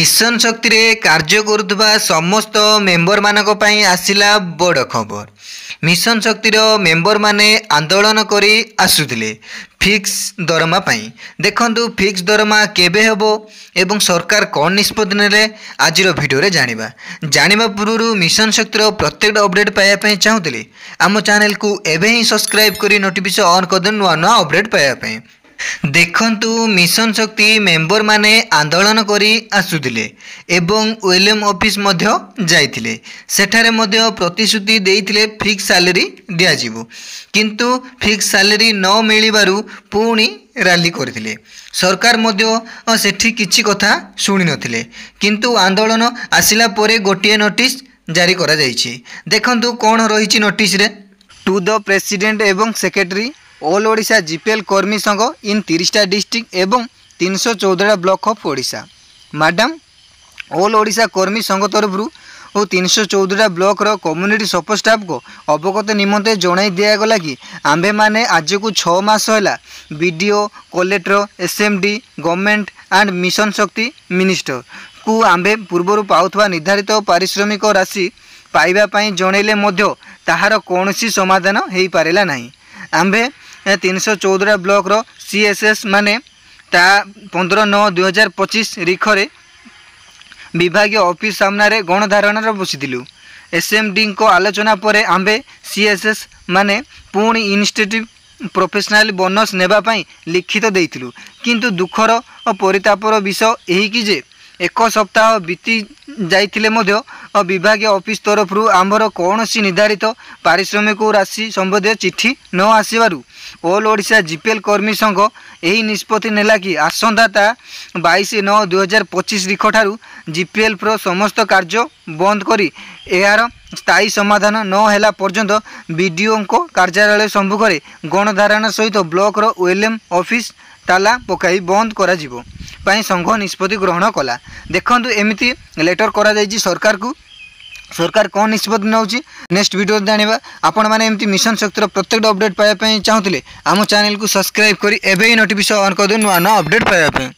Mission शक्ति रे कार्य करुवा समस्त मेंबर मानक पई आसिला बड़ खबर। मिशन शक्ति मेंबर माने आंदोलन करी आसुथिले फिक्स दरमा पई। देखंतु फिक्स दरमा केबे हेबो एवं सरकार कौन निष्पत्ति नेले आज वीडियो रे जानिबा पूर्व मिशन शक्ति प्रत्येक अपडेट पाया पई चाहूतिले आम चैनल को एबे ही सब्सक्राइब करी नोटिफिकेशन ऑन कर देन नुआ अपडेट पाया पई। देखंतु मिशन शक्ति मेंबर माने आंदोलन करी आसुथिले एवं ओएलएम ऑफिस मध्य जाइथिले सेठारे मध्य प्रतिश्रुति देइथिले फिक्स सैलरी दिया जिवो किंतु फिक्स सैलरी न मिलिबारु पुणी रैली करथिले। सरकार मध्य सेठी किछि कथा सुनि नथिले किंतु आंदोलन आसिला परे गोटिए नोटिस जारी करा जाइछि। देखंतु कोन रहिछि नोटिस रे टू द प्रेसिडेंट एवं सेक्रेटरी ऑल ओडिशा जीपीएल कर्मी संघ इन 30टा डिस्ट्रिक्ट एवं 314 block of Odisha. Madam all Odisha कर्मी संघ तरफ और 314 ब्लॉक रो कम्युनिटी सपोर्ट स्टाफ को अवगत निमंते जणाई दिगला कि आंबे माने आज को 6 मास होला BDO collector SMD government and mission शक्ति मिनिस्टर को आंबे पूर्व पाउथवा निर्धारित पारिश्रमिक राशि पाइबा पई जणैले मध्य ताहार कोनोसी समाधान हेई पारेला नाही। आंबे 314 ब्लॉक रो सीएसएस माने ता 15/9/2025 रिखरे विभागीय ऑफिस सामने गणधारण बसिलु। एसएमडी को आलोचना पर आंबे सीएसएस माने पुणी इन्स्टिट्यूट प्रोफेशनल बोनस नेबापी लिखित देइथिलु किंतु दुखर और परितापर विषय यही कि जे एक सप्ताह बीती जाइथिले मध्य विभागीय ऑफिस तरफ आंबर कौन सी निर्धारित पारिश्रमिक राशि संबंधी चिट्ठी न आसबारू ऑल ओडिशा जीपीएल कर्मी संघ यही निष्पत्ति नेला कि आसंता 22/9/2025 रिख ठारू जीपीएल प्रो समस्त कार्य बंद करी यार स्थायी समाधान न हेला पर्यंत बीडीओ को कार्यालय सम्मुखें गणधारण सहित ब्लॉक रो ओएलएम ऑफिस ताला पकाई बंद करा जिवो पाई संघ निष्पत्ति ग्रहण कला। देखंतु एमिति लेटर करा जायछि सरकार को सरकार कौन निष्पत्ति नौछि नेक्स्ट वीडियो जानिबा। आपण माने एमिति मिशन शक्ति प्रत्येक अपडेट पाया पई चाहूतिले आम चैनल को सब्सक्राइब करी एबे ही नोटिफिकेशन ऑन कर दे नुआ अपडेट पाया पई।